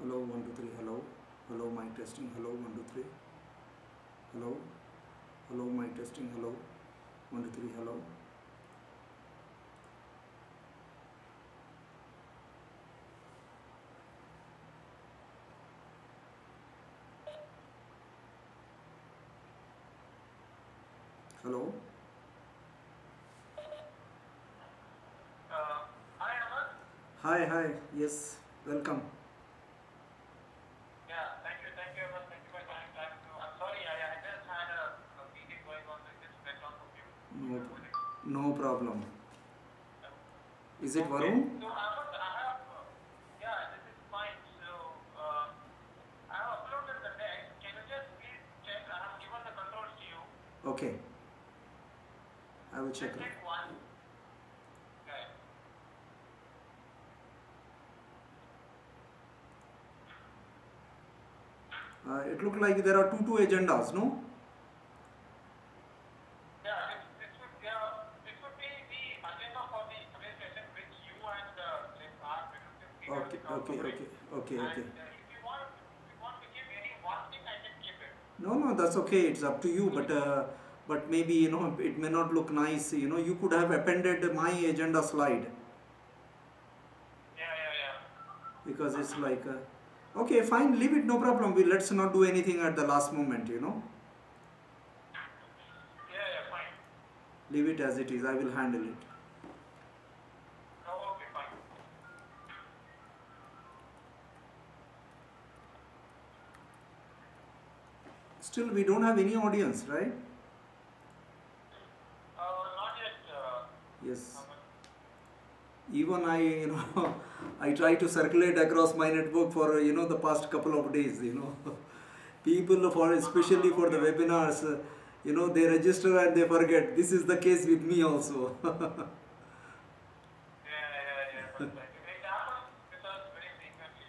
Hello, 1 2 3. Hello. Hello, mic testing. Hello, 1 2 3. Hello. Hello, mic testing. Hello, 1 2 3. Hello. Hello. Hi, Ahmad. Hi, hi. Yes, welcome. Yeah, thank you, Ahmad. Thank you for coming back. I'm sorry, I just had a meeting going on, so it just went on from you. No, no problem. Is it Okay. Varun? So, Ahmad, I have, yeah, this is fine. So, I have uploaded the text. Can you just please check? I have given the controls to you. Okay. I will check. Just check one. Okay. It looked like there are two agendas, no? Yeah, this would be the agenda for the today's session, which you and our predictive speaker Okay, will okay, cover. okay, okay, And okay. if you want to give any one thing, I can keep it. No, no, that's okay. It's up to you. But maybe it may not look nice. You could have appended my agenda slide Yeah. because it's like, okay, fine, leave it, no problem. Let's not do anything at the last moment. Yeah, fine. Leave it as it is. I will handle it. Oh, okay, fine. Still, we don't have any audience, right? Not yet. Yes. Even I try to circulate across my network for the past couple of days. People especially for the webinars, they register and they forget. This is the case with me also. Yeah. But it happens with us very frequently.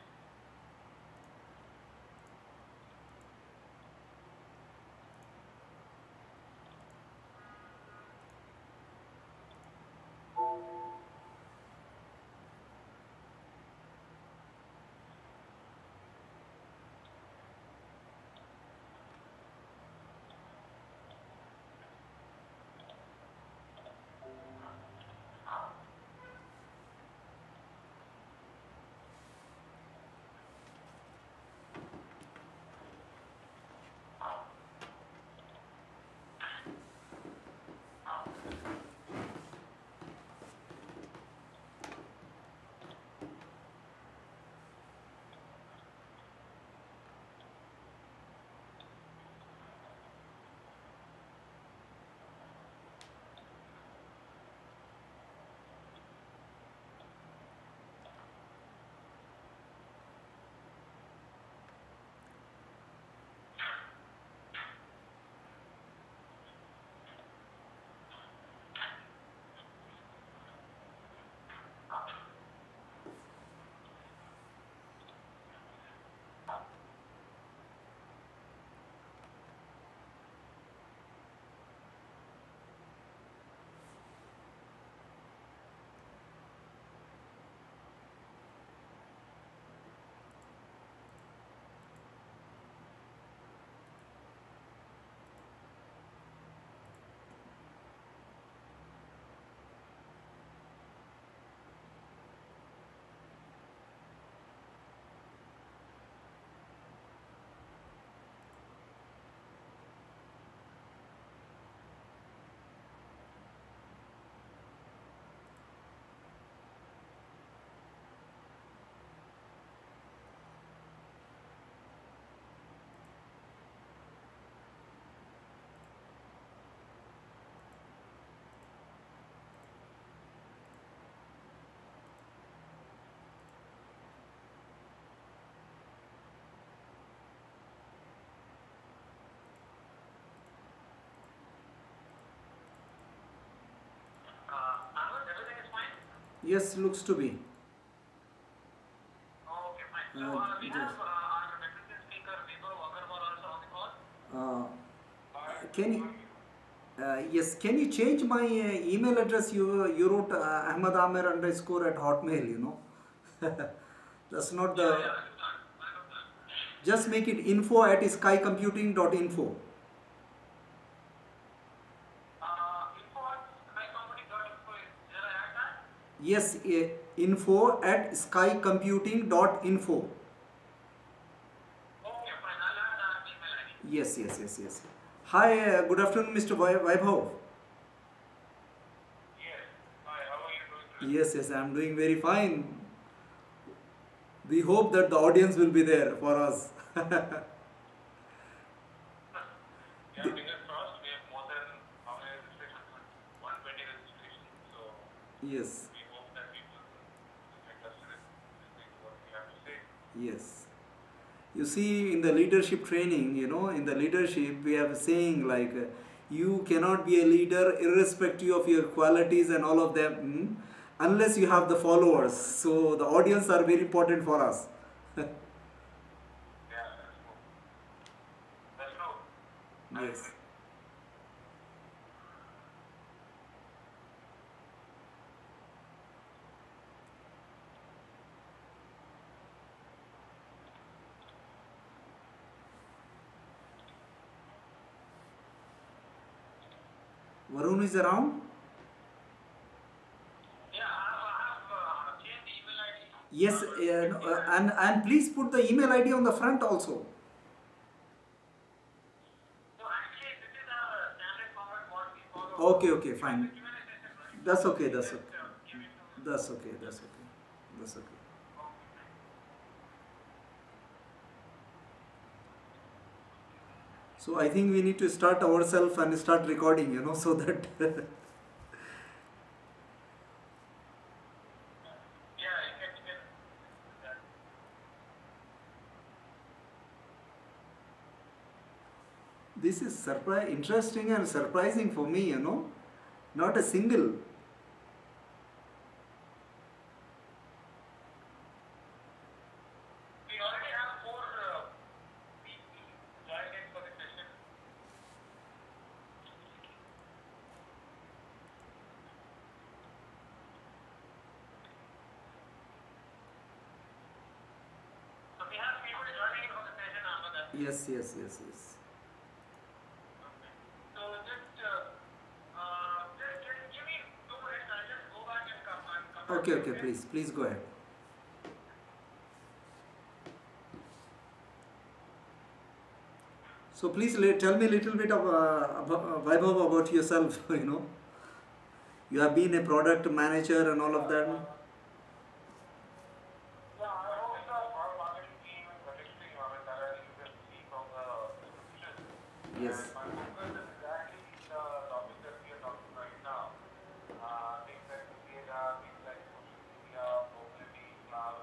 Ahmad, everything is fine? Yes, looks to be. Okay, fine. So, we Yes. have our predictive speaker, Vibhav Agarwal, also on the call. Can you? Yes, can you change my email address? You wrote ahmadamer _ at hotmail. That's not the. Yeah. Just make it info@skycomputing.info. Info@skycompany.info is there I add that? Yes, info@skycomputing.info. Okay, fine. I'll add that email ID. Yes, yes, yes, yes. Hi, good afternoon, Mr. Vaibhav. Yes. Hi, how are you doing today? Yes, yes, I am doing very fine. We hope that the audience will be there for us. Yeah, fingers crossed. We have more than how many registrations? 120 registrations. So Yes, we hope that people will be interested in listening to what we have to say. yes. You see, in the leadership training, in the leadership, we have a saying like, you cannot be a leader irrespective of your qualities and all of them, unless you have the followers. So the audience are very important for us. Yeah, that's true. That's true. I Yes. agree. Varun is around? Yeah, I have changed the email ID. Yes, and please put the email ID on the front also. So actually, this is our standard format what we follow. Okay, okay, fine. Q&A session, right? That's okay, that's Just okay. give it to That's okay, that's okay. That's okay. So I think we need to start ourselves and start recording, so that Yeah, you can do that. this is interesting and surprising for me, not a single. We already have 4 people joined in for the session. So we have people joining in for the session after that. Yes, yes, yes, yes. Okay. So just give me 2 minutes. I'll just go back and come back. Okay, okay, please go ahead. So please tell me a little bit of Vaibhav about yourself. You have been a product manager and all of that. Yeah, I host the product marketing team in Predictive. I mean, that you can see from the description. Yes. And my focus is exactly the topic that we are talking right now. Things like data, things like social media, mobility, cloud.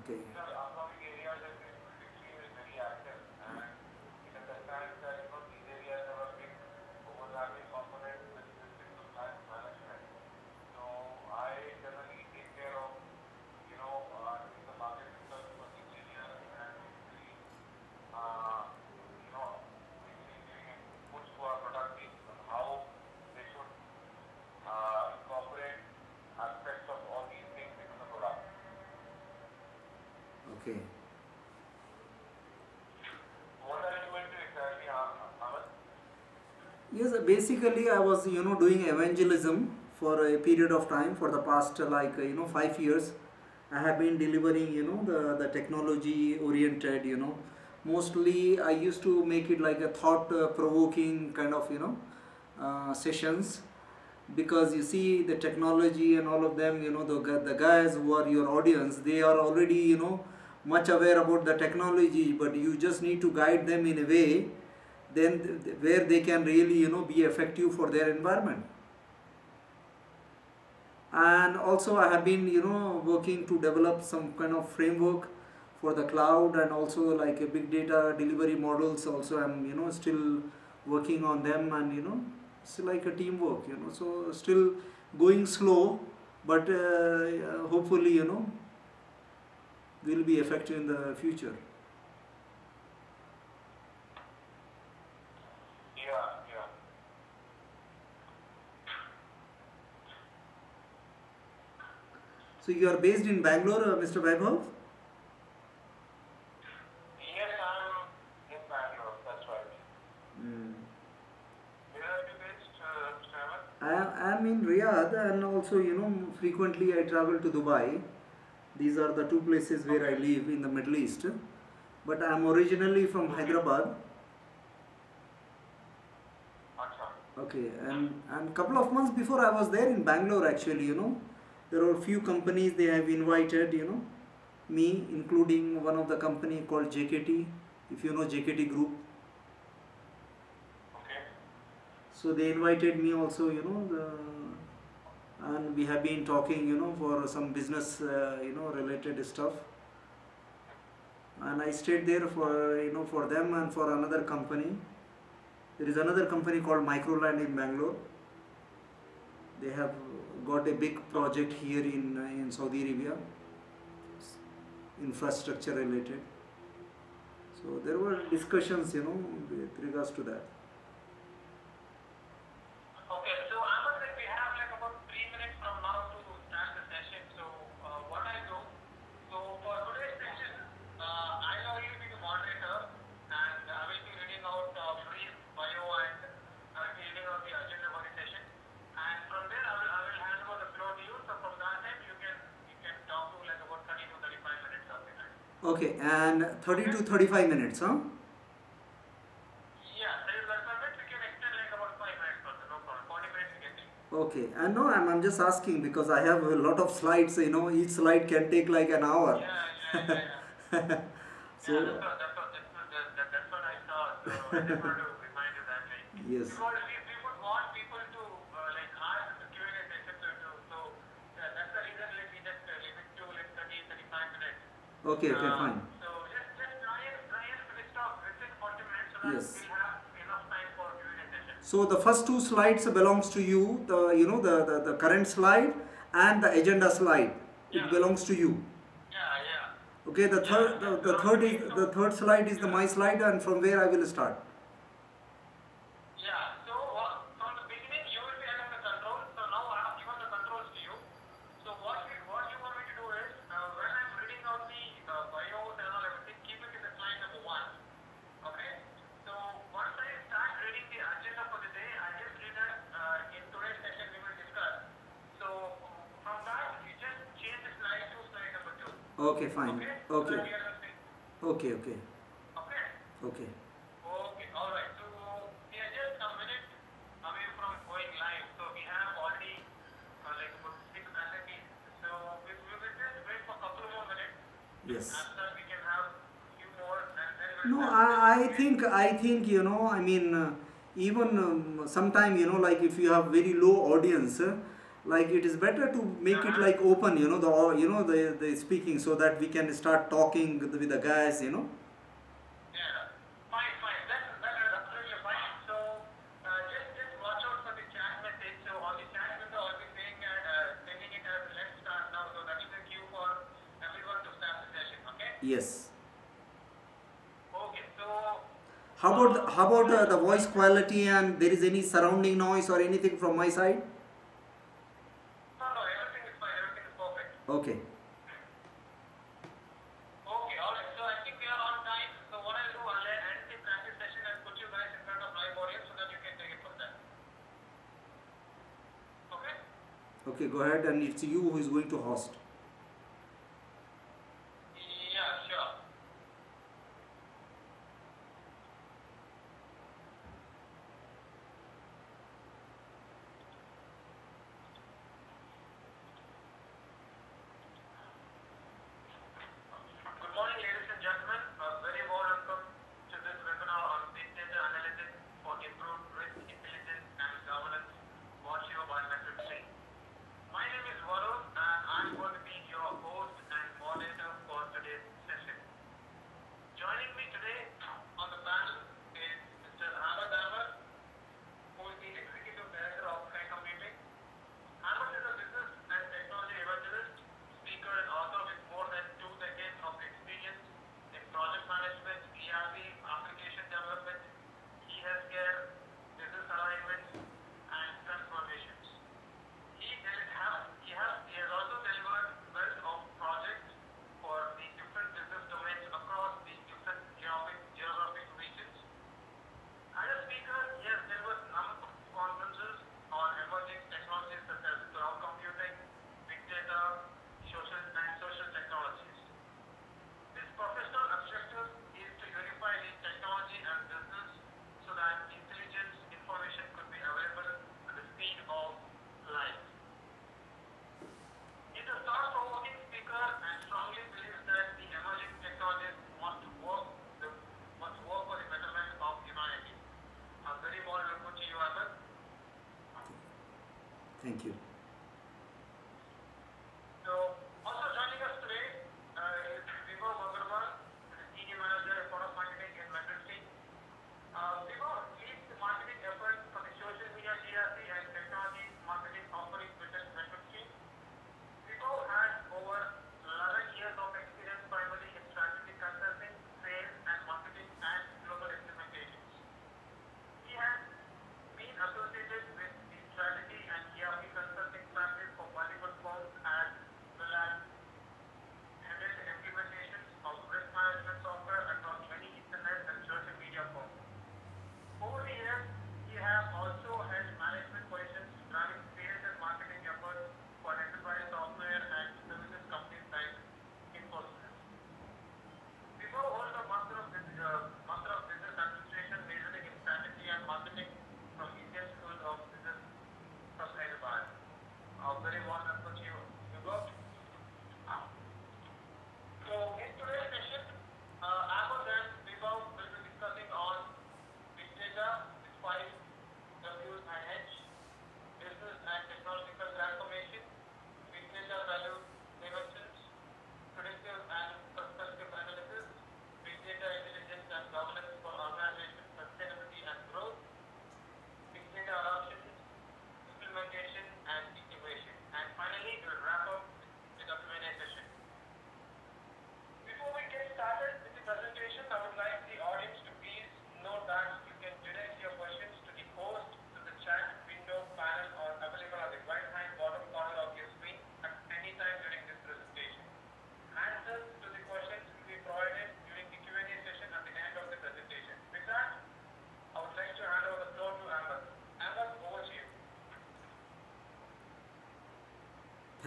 Okay. These are upcoming areas that Predictive is very active, and it understands that these areas have a big overlapping component with system compliance management. So I generally take care of doing the market research for these areas and basically giving inputs to our product teams on how they should incorporate aspects of all these things into the product. Okay. What are you doing exactly, Aman? Yes, basically I was, doing evangelism for a period of time for the past 5 years. I have been delivering, the technology oriented, Mostly I used to make it like a thought provoking kind of, sessions, because you see the technology and all of them, the guys who are your audience, they are already, much aware about the technology, but you just need to guide them in a way then where they can really, be effective for their environment. And also I have been, working to develop some kind of framework for the cloud, and also like a big data delivery models also I'm, still working on them, and, it's like a teamwork, so still going slow, but hopefully, will be effective in the future. Yeah. So you are based in Bangalore, Mr. Vaibhav? Yes, also, frequently I travel to Dubai. These are the two places where I Okay. live in the Middle East. But I am originally from Okay. Hyderabad. Acha. Okay, and couple of months before I was there in Bangalore actually, there are few companies they have invited, me, including one of the company called JKT, if you know JKT Group. Okay. So they invited me also, and we have been talking, for some business, related stuff. And I stayed there for, for them and for another company. There is another company called Microland in Bangalore. They have got a big project here in Saudi Arabia, infrastructure related. So there were discussions, with regards to that. Okay, so Ahmed, like we have like about 3 minutes from now to start the session. So what I do, so for today's session, I'll only be the moderator, and I will be reading out brief bio, and I will be reading out the agenda for the session. And from there, I will hand over the floor to you. So from that time, you can talk to like about 30 to 35 minutes of the time. Okay, and 30 to 35 minutes, huh? Yeah, 30 to 35 minutes. We can extend like about 5 minutes also, no problem. 40 minutes we can take. Okay, and no, I'm just asking because I have a lot of slides, each slide can take like an hour. Yeah. So, Yeah, that's what I thought. So I just wanted to remind you that, like, yes. because we would want people to like ask the Q&A session so that's the reason like we just limit to like 30-35 minutes. Okay, fine. So just try and finish off within 40 minutes so that Yes. we'll have enough time for Q&A session. So the first two slides belongs to you, the current slide and the agenda slide. It Yeah. belongs to you. Yeah. Okay, the third slide is my slide, and from where I will start. Yeah, so from the beginning you will be having the control. So now I have given the controls to you. So what you want me to do is, when I'm reading out the bios and all everything, keep it in the slide number 1. Okay? So once I start reading the agenda for the day, I just read that in today's session we will discuss. So from that, you just change the slide to slide number 2. Okay, fine. Okay? Okay. So that we are listening. Okay. Okay? Okay. Okay, alright. So we are just a minute away from going live. So we have already like about 6 attendees. So we will just wait for a couple more minutes. Yes. After we can have few more and then No, we'll I think even sometime, like if you have very low audience, like it is better to make it like open, the speaking, so that we can start talking with the guys, Yeah. Fine. That is absolutely fine. So just watch out for the chat message. So on the chat window, I'll be saying sending it as let's start now. So that is the cue for everyone to start the session. Okay? Yes. Okay. So How about the voice quality, and there is any surrounding noise or anything from my side? no, everything is fine. Everything is perfect. Okay. Okay, alright. So I think we are on time. So what I'll do, I'll end the practice session and put you guys in front of live audience so that you can take it from there. Okay? Okay, go ahead, and it's you who is going to host. Yeah, sure. Good morning, ladies and gentlemen. A very warm welcome to this webinar on big data analytics for improved risk intelligence and governance brought to you by Method 3. My name is Varun and I'm going to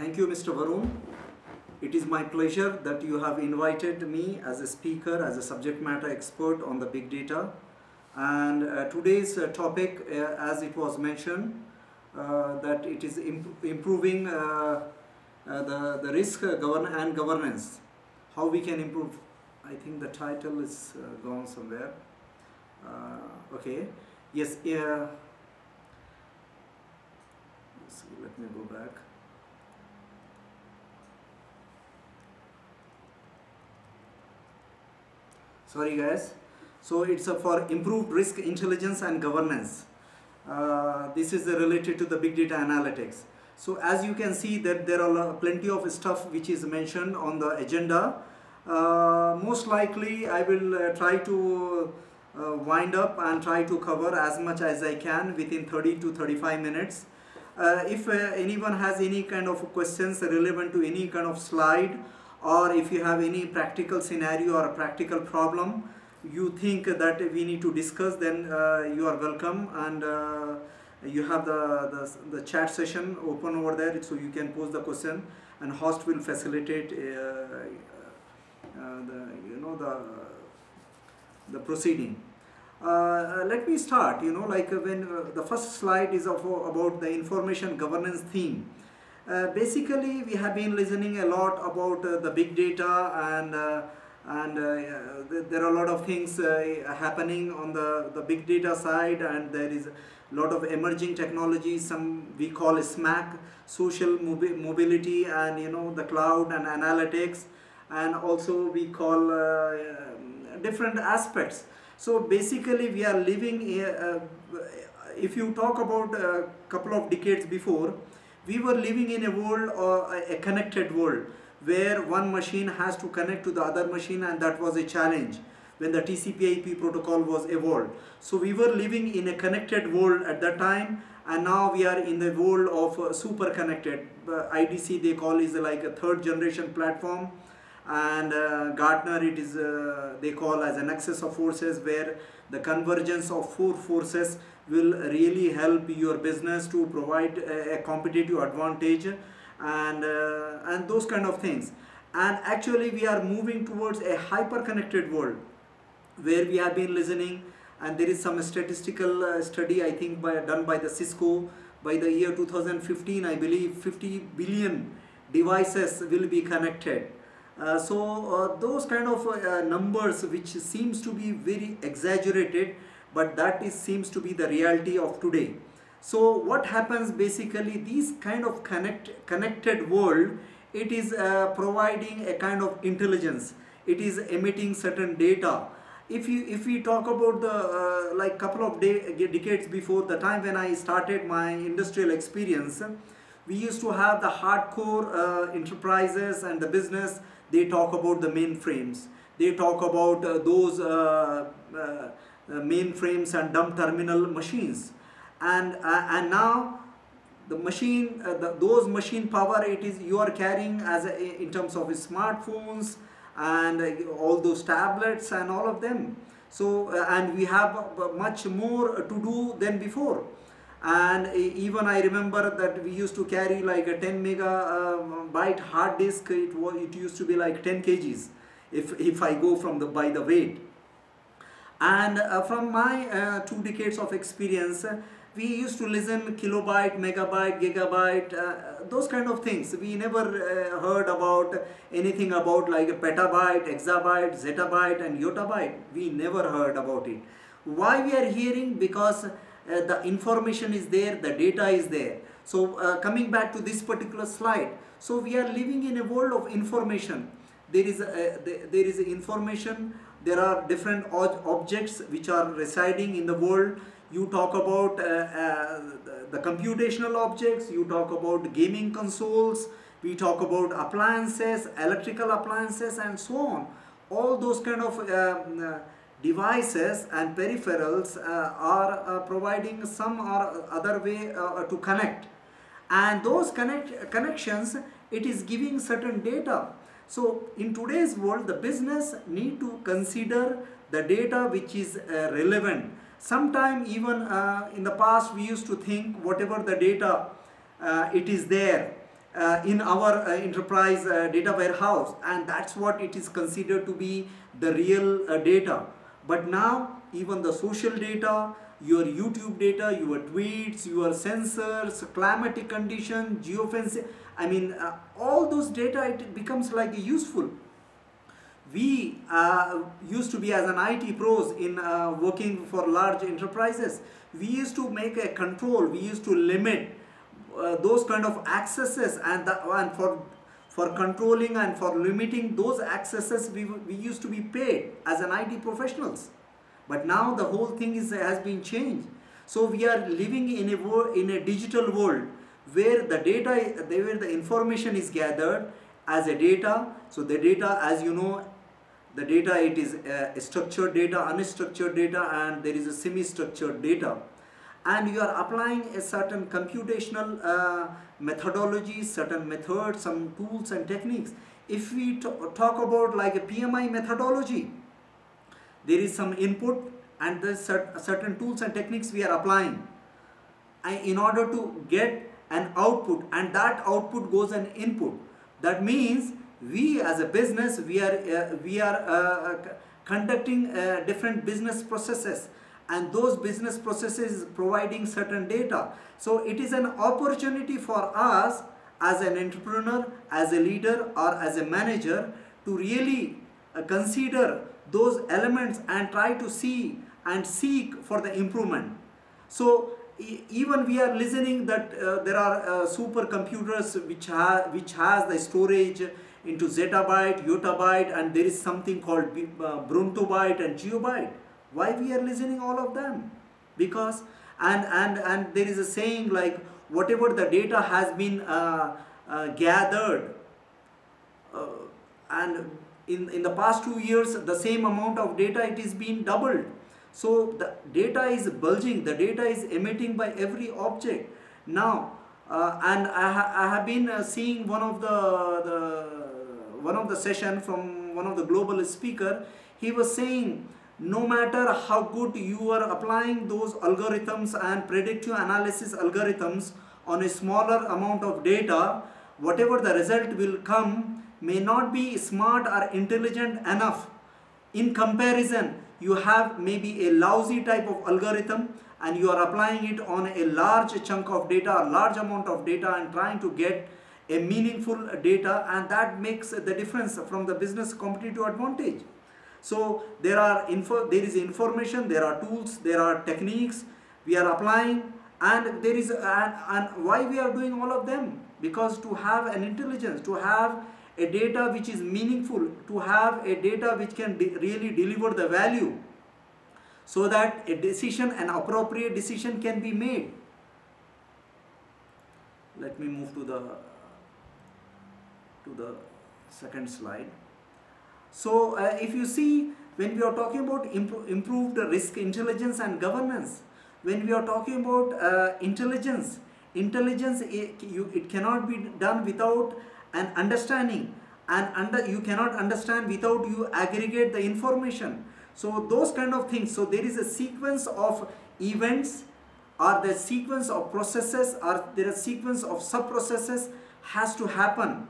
Thank you, Mr. Varun. It is my pleasure that you have invited me as a speaker, as a subject matter expert on the big data. And today's topic, as it was mentioned, that it is improving the risk and governance. How we can improve. I think the title is gone somewhere. Okay. Yes. Let me go back. Sorry guys. So it's for improved risk intelligence and governance. This is related to the big data analytics. So as you can see that there are plenty of stuff which is mentioned on the agenda. Most likely I will try to wind up and try to cover as much as I can within 30 to 35 minutes. If anyone has any kind of questions relevant to any kind of slide, or if you have any practical scenario or a practical problem you think that we need to discuss, then you are welcome, and you have the chat session open over there, so you can pose the question and host will facilitate the proceeding. Let me start. When the first slide is about the information governance theme. Basically, we have been listening a lot about the big data, and there are a lot of things happening on the big data side, and there is a lot of emerging technologies. Some we call SMAC, social mobility, and the cloud and analytics, and also we call different aspects. So basically, we are living. If you talk about a couple of decades before, we were living in a world, a connected world, where one machine has to connect to the other machine, and that was a challenge when the TCP/IP protocol was evolved. So we were living in a connected world at that time, and now we are in the world of super connected. IDC they call is like a third generation platform, and Gartner it is they call as a nexus of forces, where the convergence of four forces will really help your business to provide a competitive advantage, and those kind of things. And actually we are moving towards a hyper connected world, where we have been listening, and there is some statistical study I think done by the Cisco. By the year 2015 I believe 50 billion devices will be connected. Those kind of numbers which seems to be very exaggerated, but that seems to be the reality of today. So what happens basically, these kind of connected world, it is providing a kind of intelligence. It is emitting certain data. If we talk about the like couple of decades before, the time when I started my industrial experience, we used to have the hardcore enterprises and the business. They talk about the mainframes. They talk about those mainframes and dumb terminal machines, and now the machine, those machine power, it is you are carrying as in terms of smartphones and all those tablets and all of them. So and we have much more to do than before. And even I remember that we used to carry like a 10 megabyte hard disk. It used to be like 10 kgs if I go from by the weight. And from my 2 decades of experience, we used to listen kilobyte, megabyte, gigabyte, those kind of things. We never heard about anything about like a petabyte, exabyte, zettabyte and yottabyte. We never heard about it. Why we are hearing? Because the information is there, the data is there. So coming back to this particular slide, so we are living in a world of information. There is information. There are different objects which are residing in the world. You talk about the computational objects, you talk about gaming consoles, we talk about appliances, electrical appliances and so on. All those kind of devices and peripherals are providing some or other way to connect. And those connections, it is giving certain data. So in today's world, the business need to consider the data which is relevant. Sometime even in the past we used to think whatever the data it is there, in our enterprise data warehouse, and that's what it is considered to be the real data. But now even the social data, your YouTube data, your tweets, your sensors, climatic condition, geofencing, I mean all those data, it becomes like useful. We used to be, as an IT pros in working for large enterprises, we used to make a control, we used to limit those kind of accesses, and for controlling and for limiting those accesses, we used to be paid as an IT professionals. But now the whole thing has been changed. So we are living in a digital world where the data, where the information is gathered as a data. So the data, as you know, the data, it is structured data, unstructured data, and there is a semi-structured data. And you are applying a certain computational methodology, certain methods, some tools and techniques. If we talk about like a PMI methodology, there is some input and there's certain tools and techniques we are applying in order to get an output, and that output goes an input. That means we as a business, we are conducting different business processes, and those business processes providing certain data. So it is an opportunity for us as an entrepreneur, as a leader, or as a manager to really consider those elements and try to see and seek for the improvement. So even we are listening that there are supercomputers which has the storage into zettabyte, yottabyte, and there is something called bruntobyte and geobyte. Why we are listening all of them? Because and there is a saying like, whatever the data has been gathered, and in the past 2 years, the same amount of data, it is being doubled. So the data is bulging, the data is emitting by every object. Now, and I have been seeing one of the session from one of the global speaker. He was saying, no matter how good you are applying those algorithms and predictive analysis algorithms on a smaller amount of data, whatever the result will come may not be smart or intelligent enough. In comparison, you have maybe a lousy type of algorithm and you are applying it on a large chunk of data, a large amount of data, and trying to get a meaningful data, and that makes the difference from the business competitive advantage. So there is information, there are tools, there are techniques we are applying, and there is and why we are doing all of them? Because to have an intelligence, to have a data which is meaningful, to have a data which can really deliver the value, so that a decision, an appropriate decision can be made. Let me move to the second slide. So if you see, when we are talking about improved risk intelligence and governance, when we are talking about intelligence, it cannot be done without an understanding, and you cannot understand without you aggregate the information. So those kind of things. So there is a sequence of events, or the sequence of processes, or there is a sequence of sub-processes has to happen.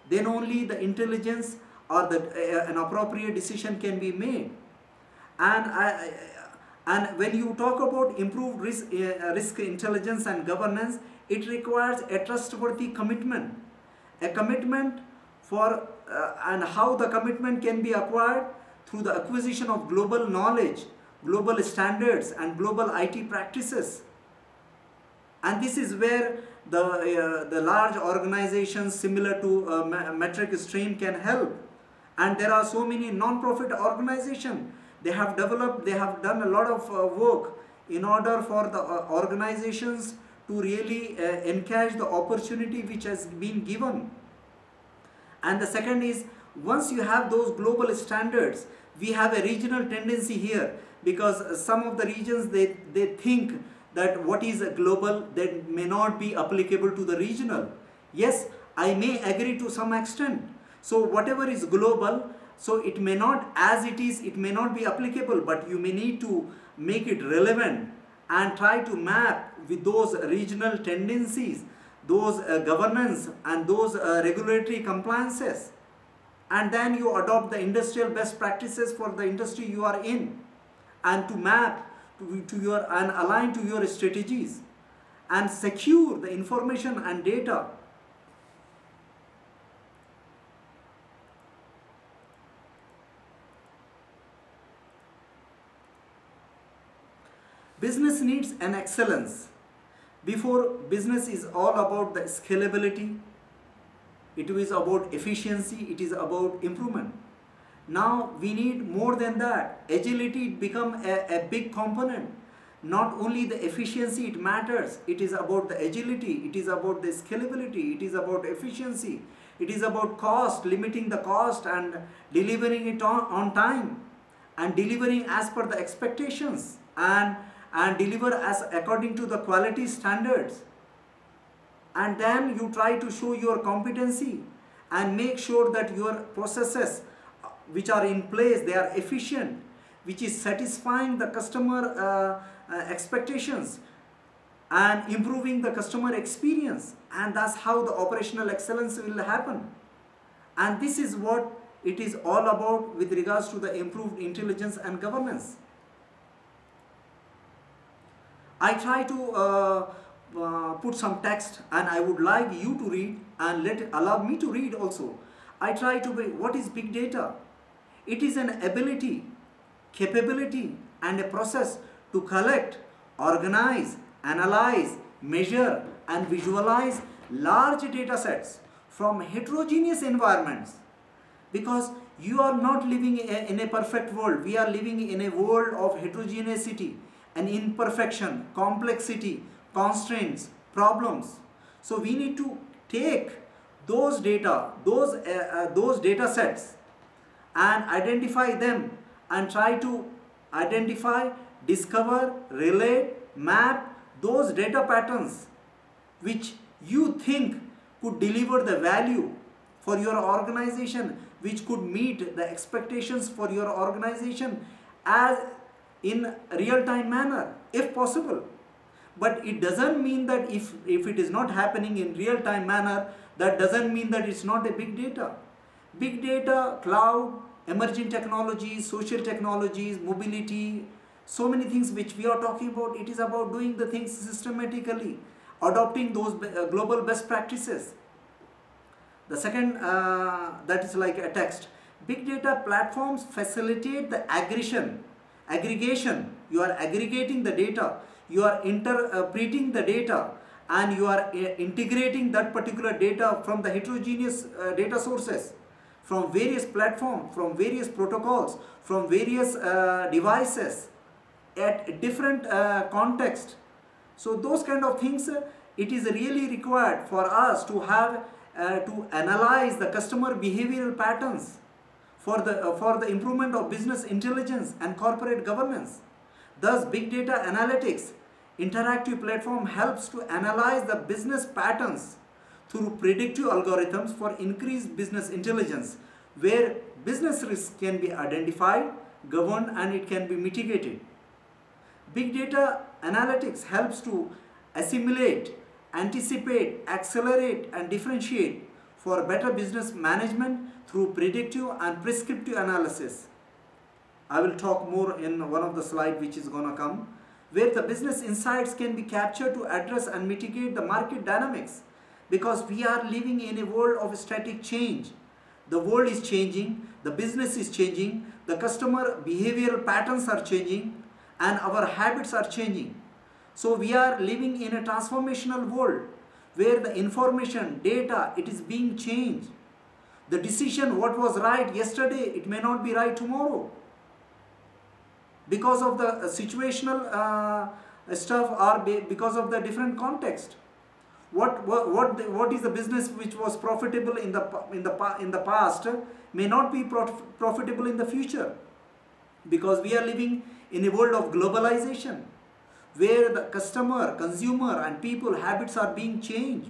Then only the intelligence or an appropriate decision can be made. And when you talk about improved risk intelligence and governance, it requires a trustworthy commitment. A commitment for and how the commitment can be acquired through the acquisition of global knowledge, global standards, and global IT practices. And this is where the large organizations similar to Metric Stream can help. And there are so many non-profit organizations. They have done a lot of work in order for the organizations to really encash the opportunity which has been given. And the second is, once you have those global standards, we have a regional tendency here, because some of the regions, they think that what is a global that may not be applicable to the regional. Yes, I may agree to some extent. So whatever is global, so it may not, as it is, it may not be applicable, but you may need to make it relevant and try to map with those regional tendencies, those governance and those regulatory compliances, and then you adopt the industrial best practices for the industry you are in, and to map to your and align to your strategies and secure the information and data. Business needs an excellence. Before, business is all about the scalability, it is about efficiency, it is about improvement. Now we need more than that. Agility become a big component. Not only the efficiency it matters, it is about the agility, it is about the scalability, it is about efficiency, it is about cost, limiting the cost and delivering it on time, and delivering as per the expectations, and deliver as according to the quality standards. And then you try to show your competency and make sure that your processes which are in place, they are efficient, which is satisfying the customer expectations and improving the customer experience. And that's how the operational excellence will happen. And this is what it is all about with regards to the improved intelligence and governance. I try to put some text, and I would like you to read, and allow me to read also. I try to what is big data? It is an ability, capability, and a process to collect, organize, analyze, measure, and visualize large data sets from heterogeneous environments. Because you are not living in a perfect world. We are living in a world of heterogeneity and imperfection, complexity, constraints, problems. So we need to take those data, those data sets, and identify them, and try to identify, discover, relate, map those data patterns which you think could deliver the value for your organization, which could meet the expectations for your organization as in real-time manner, if possible. But it doesn't mean that if it is not happening in real-time manner, that doesn't mean that it's not a big data. Big data, cloud, emerging technologies, social technologies, mobility, so many things which we are talking about. It is about doing the things systematically, adopting those global best practices. The second, that is like a text. Big data platforms facilitate the aggregation. You are aggregating the data, you are interpreting the data, and you are integrating that particular data from the heterogeneous data sources, from various platforms, from various protocols, from various devices at different context. So those kind of things, it is really required for us to have to analyze the customer behavioral patterns for the improvement of business intelligence and corporate governance. Thus, big data analytics interactive platform helps to analyze the business patterns through predictive algorithms for increased business intelligence, where business risks can be identified, governed, and it can be mitigated. Big data analytics helps to assimilate, anticipate, accelerate, and differentiate for better business management through predictive and prescriptive analysis. I will talk more in one of the slides which is gonna come, where the business insights can be captured to address and mitigate the market dynamics, because we are living in a world of static change. The world is changing, the business is changing, the customer behavioral patterns are changing, and our habits are changing. So we are living in a transformational world where the information, data, it is being changed. The decision what was right yesterday, it may not be right tomorrow, because of the situational stuff, or because of the different context. What is the business which was profitable in the past may not be profitable in the future, because we are living in a world of globalization where the customer, consumer, and people habits are being changed.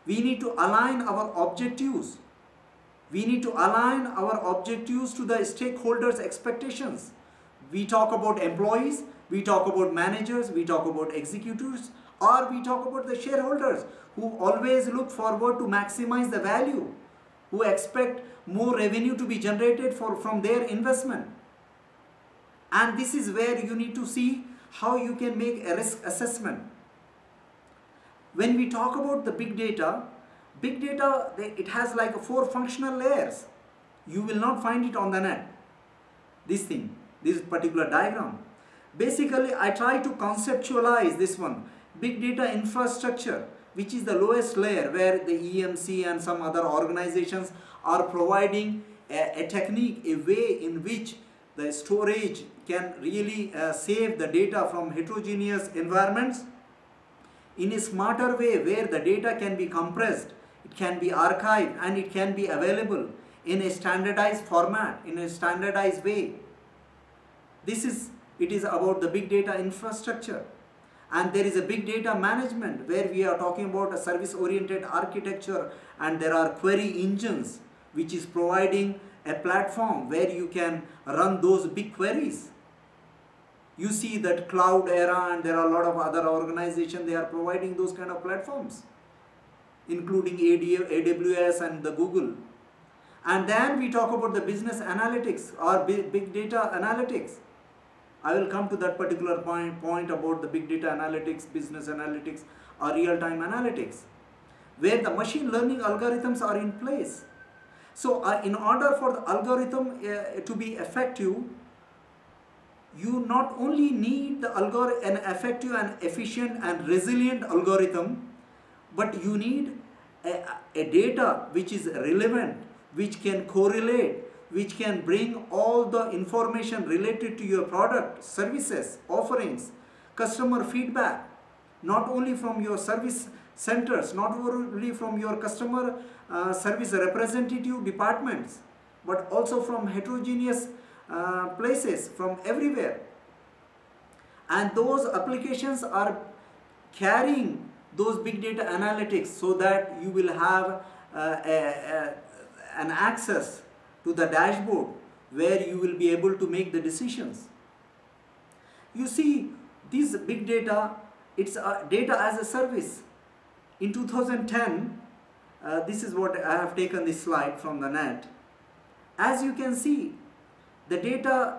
We need to align our objectives. We need to align our objectives to the stakeholders' expectations. We talk about employees, we talk about managers, we talk about executives, Or we talk about the shareholders who always look forward to maximize the value, who expect more revenue to be generated from their investment. And this is where you need to see how you can make a risk assessment. When we talk about the big data, it has like 4 functional layers. You will not find it on the net. This particular diagram. Basically, I try to conceptualize this one. Big data infrastructure, which is the lowest layer, where the EMC and some other organizations are providing a technique, a way in which the storage can really save the data from heterogeneous environments in a smarter way, where the data can be compressed, it can be archived, and it can be available in a standardized format, in a standardized way. It is about the big data infrastructure. And there is a big data management, where we are talking about a service-oriented architecture, and there are query engines which is providing a platform where you can run those big queries. You see that cloud era, and there are a lot of other organizations, they are providing those kind of platforms, including AWS and the Google. And then we talk about the business analytics or big data analytics. I will come to that particular point about the big data analytics, business analytics or real-time analytics, where the machine learning algorithms are in place. So in order for the algorithm to be effective, you not only need an effective and efficient and resilient algorithm, but you need a data which is relevant, which can correlate, which can bring all the information related to your product, services, offerings, customer feedback, not only from your service centers, not only from your customer service representative departments, but also from heterogeneous places, from everywhere. And those applications are carrying those big data analytics, so that you will have an access to the dashboard where you will be able to make the decisions. You see, this big data, it's data as a service. In 2010, this is what I have taken this slide from the net. As you can see, the data,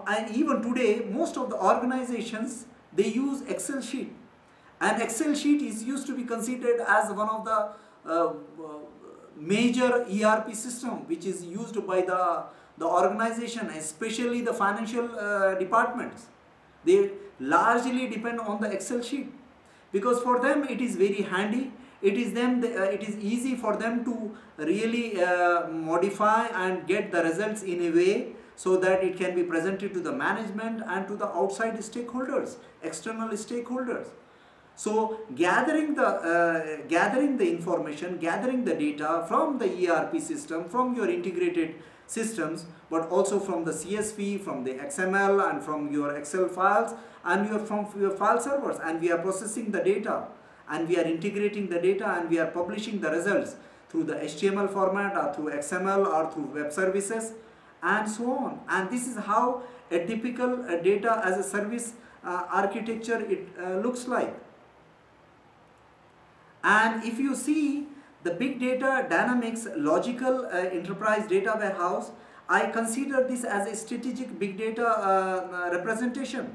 and even today, most of the organizations, they use Excel sheet. And Excel sheet is used to be considered as one of the major ERP system which is used by the organization, especially the financial departments. They largely depend on the Excel sheet, because for them it is very handy. It is easy for them to really modify and get the results in a way so that it can be presented to the management and to the outside stakeholders, external stakeholders. So gathering the information, gathering the data from the ERP system, from your integrated systems, but also from the CSV, from the XML, and from your Excel files, and from your file servers, and we are processing the data, and we are integrating the data, and we are publishing the results through the HTML format, or through XML, or through web services, and so on. And this is how a typical data as a service architecture looks like. And if you see the big data dynamics logical enterprise data warehouse, I consider this as a strategic big data representation,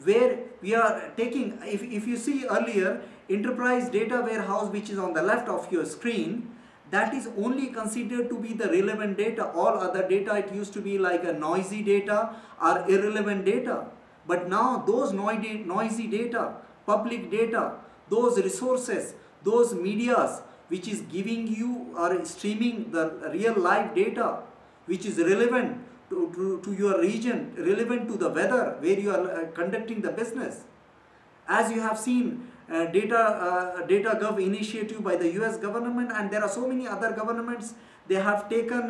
where we are taking, if you see earlier, enterprise data warehouse, which is on the left of your screen, that is only considered to be the relevant data. All other data, it used to be like a noisy data or irrelevant data. But now those noisy data, public data, those resources, those medias which is giving you or streaming the real live data which is relevant to your region, relevant to the weather where you are conducting the business. As you have seen, DataGov initiative by the US government, and there are so many other governments, they have taken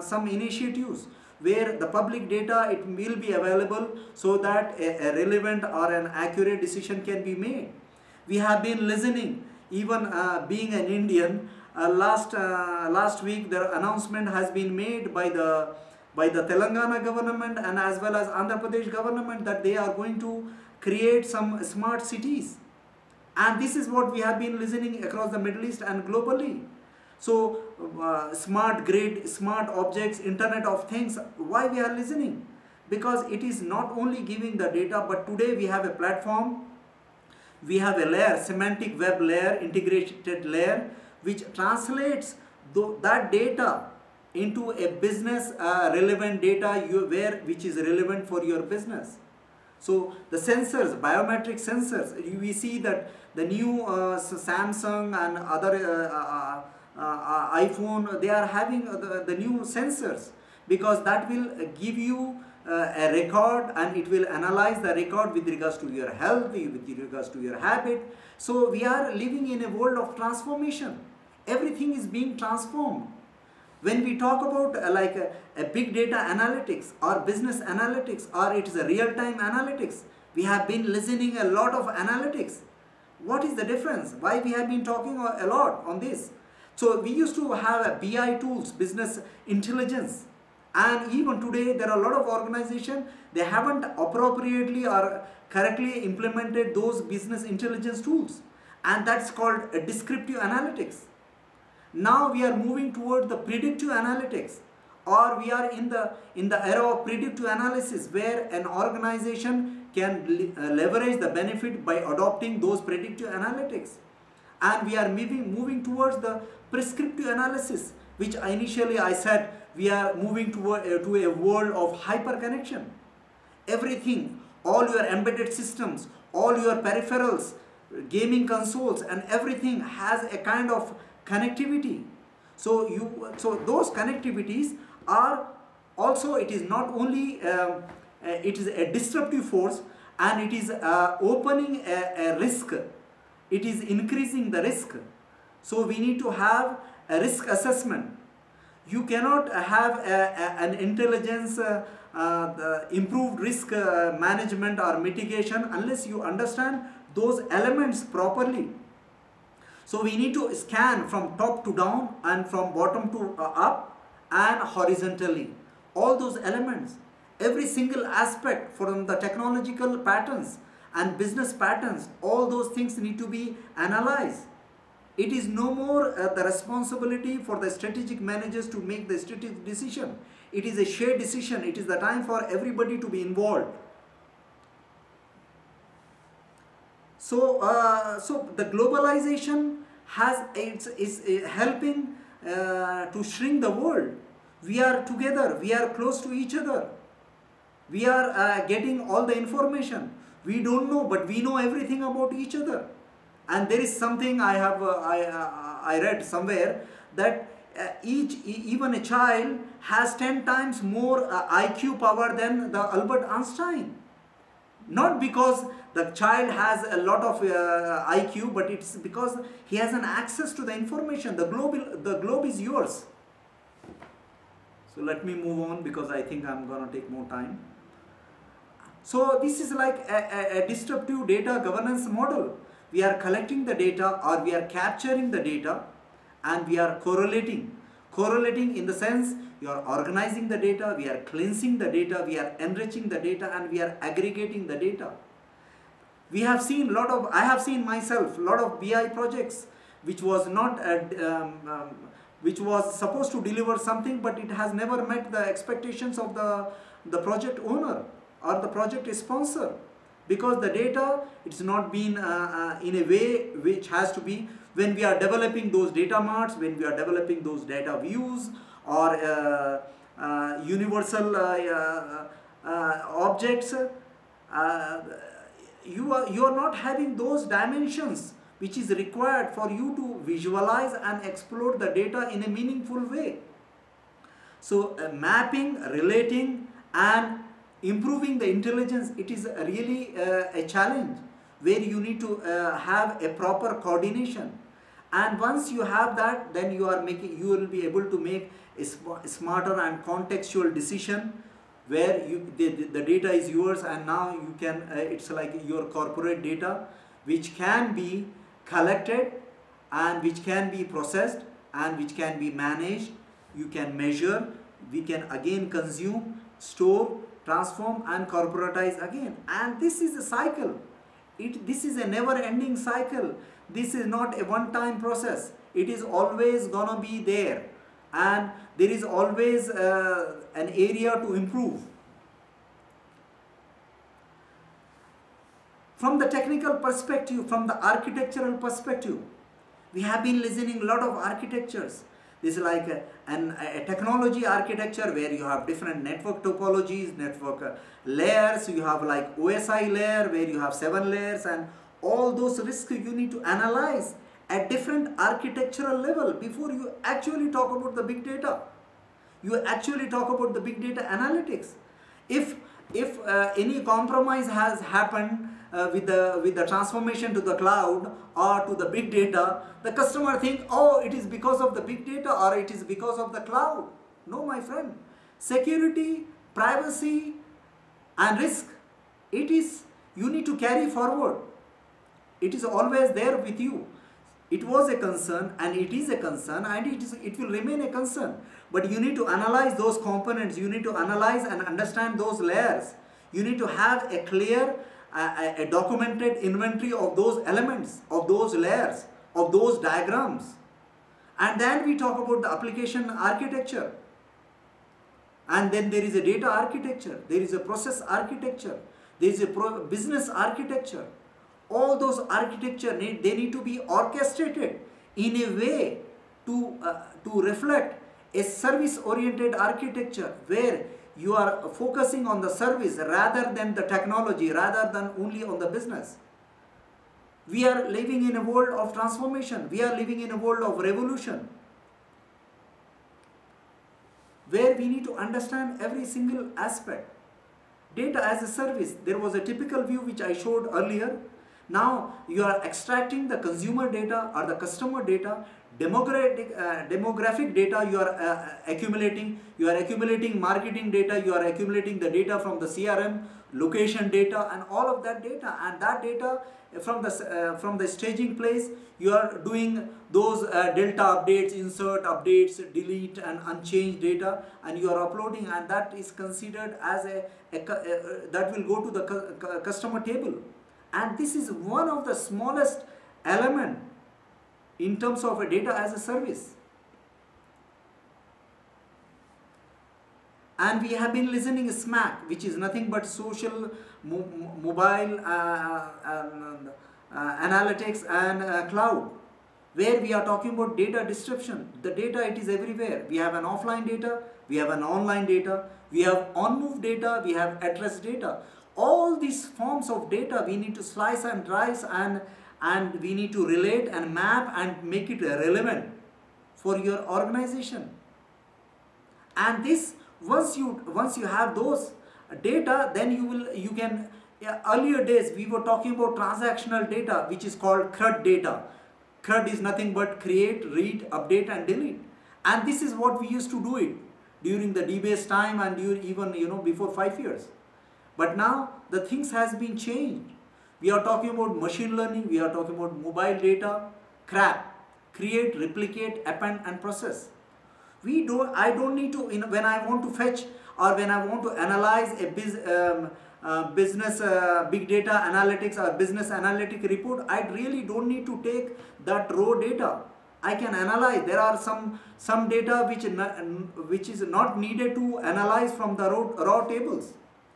some initiatives where the public data, it will be available so that a relevant or an accurate decision can be made. We have been listening, even being an Indian, last week the announcement has been made by the Telangana government and as well as Andhra Pradesh government that they are going to create some smart cities. And this is what we have been listening across the Middle East and globally. So smart grid, smart objects, Internet of Things, why we are listening? Because it is not only giving the data, but today we have a platform, we have a layer, semantic web layer, integrated layer, which translates that data into a business relevant data which is relevant for your business. So the sensors, biometric sensors, we see that the new Samsung and other iPhone, they are having the new sensors, because that will give you a record, and it will analyze the record with regards to your health, with regards to your habit. So we are living in a world of transformation. Everything is being transformed. When we talk about a big data analytics or business analytics, or it is a real-time analytics, we have been listening a lot of analytics. What is the difference? Why we have been talking a lot on this? So we used to have BI tools, business intelligence, and even today there are a lot of organizations, they haven't appropriately or correctly implemented those business intelligence tools, and that's called a descriptive analytics. Now we are moving toward the predictive analytics, or we are in the era of predictive analysis, where an organization can leverage the benefit by adopting those predictive analytics. And we are moving towards the prescriptive analysis, which initially I said we are moving to a world of hyperconnection. Everything, all your embedded systems, all your peripherals, gaming consoles, and everything has a kind of connectivity. So those connectivities are also, it is not only it is a disruptive force, and it is opening a risk. It is increasing the risk. So we need to have a risk assessment. You cannot have an intelligence improved risk management or mitigation unless you understand those elements properly. So we need to scan from top to down, and from bottom to up, and horizontally. All those elements, every single aspect, from the technological patterns and business patterns, all those things need to be analyzed. It is no more the responsibility for the strategic managers to make the strategic decision. It is a shared decision. It is the time for everybody to be involved. So the globalization is helping to shrink the world. We are together. We are close to each other. We are getting all the information. We don't know, but we know everything about each other. And there is something I read somewhere, that even a child has 10 times more IQ power than the Albert Einstein. Not because the child has a lot of IQ, but it's because he has an access to the information. The globe is yours. So let me move on, because I think I'm going to take more time. So this is like a disruptive data governance model. We are collecting the data, or we are capturing the data, and we are correlating. Correlating in the sense, you are organizing the data, we are cleansing the data, we are enriching the data, and we are aggregating the data. We have seen I have seen myself, lot of BI projects, which was not, which was supposed to deliver something, but it has never met the expectations of the project owner or the project sponsor. Because the data, it's not been in a way which has to be, when we are developing those data marts, when we are developing those data views, or universal objects, you are not having those dimensions which is required for you to visualize and explore the data in a meaningful way. So mapping, relating, and improving the intelligence, it is really a challenge, where you need to have a proper coordination. And once you have that, then you will be able to make a smarter and contextual decision, where the data is yours, and now you can, it's like your corporate data, which can be collected, and which can be processed, and which can be managed. You can measure, we can again consume, store, transform, and corporatize again. And this is a cycle. This is a never-ending cycle. This is not a one-time process. It is always gonna be there, and there is always an area to improve. From the technical perspective, from the architectural perspective, we have been listening a lot of architectures. This is like a technology architecture where you have different network topologies, network layers. You have like OSI layer where you have 7 layers, and all those risks you need to analyze at different architectural level before you actually talk about the big data. You actually talk about the big data analytics. If any compromise has happened with the transformation to the cloud or to the big data, the customer think, oh, it is because of the big data or it is because of the cloud. No, my friend. Security, privacy, and risk, it is, you need to carry forward. It is always there with you. It was a concern, and it is a concern, and it will remain a concern. But you need to analyze those components. You need to analyze and understand those layers. You need to have a clear, a documented inventory of those elements, of those layers, of those diagrams. And then we talk about the application architecture. And then there is a data architecture. There is a process architecture. There is a business architecture. All those architecture, they need to be orchestrated in a way to reflect a service-oriented architecture where you are focusing on the service rather than the technology, rather than only on the business. We are living in a world of transformation. We are living in a world of revolution, where we need to understand every single aspect. Data as a service. There was a typical view which I showed earlier. Now you are extracting the consumer data or the customer data, demographic data you are accumulating. You are accumulating marketing data, you are accumulating the data from the CRM, location data, and all of that data. And that data from the staging place, you are doing those delta updates, insert updates, delete and unchanged data, and you are uploading, and that is considered as that will go to the customer table. And this is one of the smallest element in terms of a data as a service. And we have been listening SMAC, which is nothing but social, mobile analytics and cloud, where we are talking about data distribution. The data, it is everywhere. We have an offline data, we have an online data, we have on-move data, we have address data. All these forms of data we need to slice and dice, and we need to relate and map and make it relevant for your organization. And this, once you have those data, then you can, earlier days we were talking about transactional data, which is called CRUD data. CRUD is nothing but create, read, update and delete. And this is what we used to do it during the DBase time and even before 5 years. But now the things has been changed. We are talking about machine learning, we are talking about mobile data, CRAP, create, replicate, append and process. I don't need to, when I want to fetch or when I want to analyze a business big data analytics or business analytic report, I really don't need to take that raw data. I can analyze. There are some data which is not needed to analyze from the raw tables.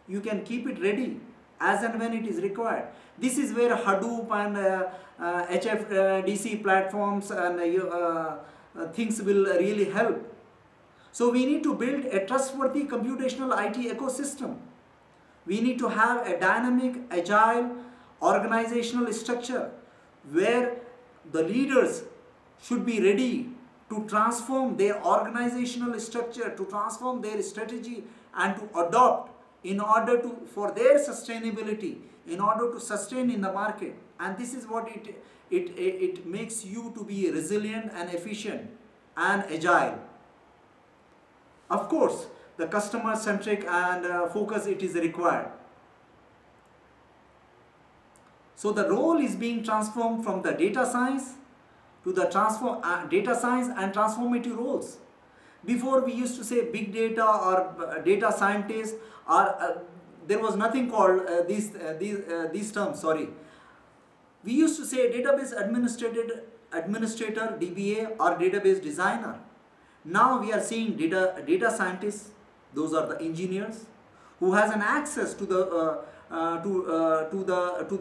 You can keep it ready as and when it is required. This is where Hadoop and HFDC platforms and things will really help. So we need to build a trustworthy computational IT ecosystem. We need to have a dynamic, agile, organizational structure where the leaders should be ready to transform their organizational structure, to transform their strategy and to adopt in order for their sustainability, in order to sustain in the market. And this is what it makes you to be resilient and efficient and agile. Of course, the customer-centric and focus, it is required. So the role is being transformed from the data science to the data science and transformative roles. Before we used to say big data or data scientist, or there was nothing called these terms, sorry. We used to say database administrator, DBA, or database designer. Now we are seeing data scientists. Those are the engineers who has an access to the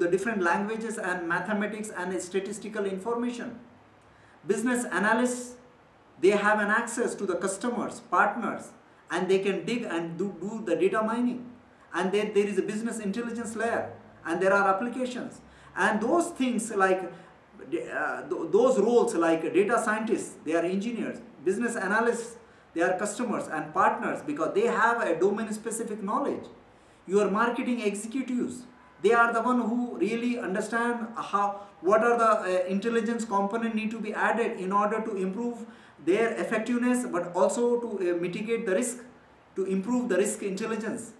different languages and mathematics and statistical information. Business analysts, they have an access to the customers, partners, and they can dig and do the data mining. And then there is a business intelligence layer, and there are applications. And those things like those roles like data scientists, they are engineers, business analysts, they are customers and partners because they have a domain specific knowledge. Your marketing executives, they are the one who really understand what are the intelligence component need to be added in order to improve their effectiveness, but also to mitigate the risk, to improve the risk intelligence.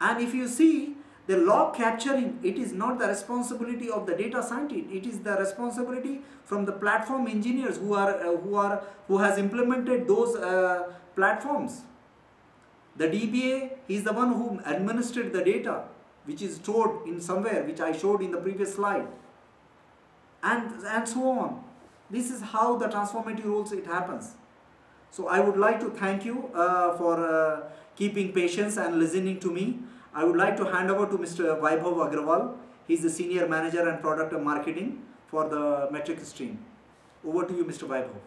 And if you see, the log capturing, it is not the responsibility of the data scientist. It is the responsibility from the platform engineers who has implemented those platforms. The DBA is the one who administered the data, which is stored in somewhere, which I showed in the previous slide, and so on. This is how the transformative roles it happens. So I would like to thank you for keeping patience and listening to me. I would like to hand over to Mr. Vaibhav Agrawal. He is the Senior Manager and Product Marketing for the metric stream. Over to you, Mr. Vaibhav.